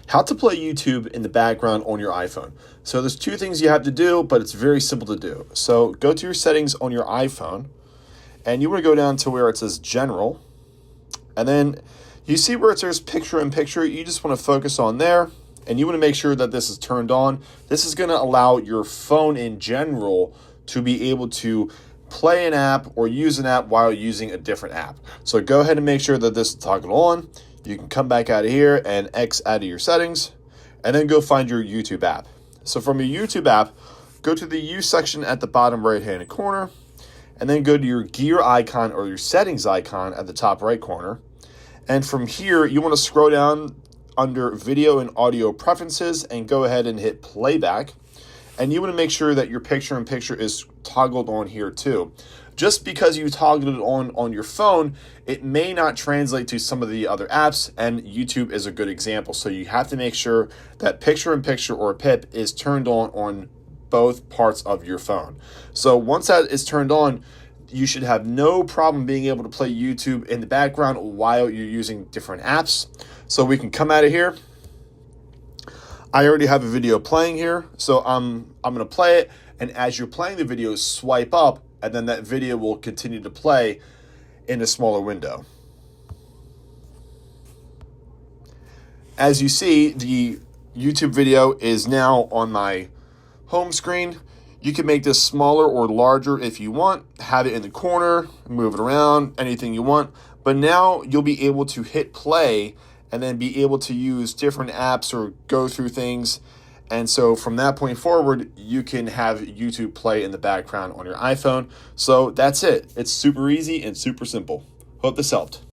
How to play YouTube in the background on your iPhone. So there's two things you have to do, but it's very simple to do. So go to your settings on your iPhone, and you want to go down to where it says General, and then you see where it says Picture in Picture. You just want to focus on there, and you want to make sure that this is turned on. This is going to allow your phone in general to be able to play an app or use an app while using a different app. So go ahead and make sure that this is toggled on. You can come back out of here and X out of your settings, and then go find your YouTube app. So from your YouTube app, go to the U section at the bottom right-hand corner, and then go to your gear icon or your settings icon at the top right corner. And from here, you want to scroll down under video and audio preferences and go ahead and hit playback. And you want to make sure that your picture in picture is toggled on here too. Just because you toggled it on your phone, it may not translate to some of the other apps, and YouTube is a good example. So you have to make sure that picture in picture or PIP is turned on both parts of your phone. So once that is turned on, you should have no problem being able to play YouTube in the background while you're using different apps. So we can come out of here. I already have a video playing here, so I'm going to play it, and as you're playing the video, swipe up, and then that video will continue to play in a smaller window. As you see, the YouTube video is now on my home screen. You can make this smaller or larger if you want, have it in the corner, move it around, anything you want, but now you'll be able to hit play and then be able to use different apps or go through things. And so from that point forward, you can have YouTube play in the background on your iPhone. So that's it. It's super easy and super simple. Hope this helped.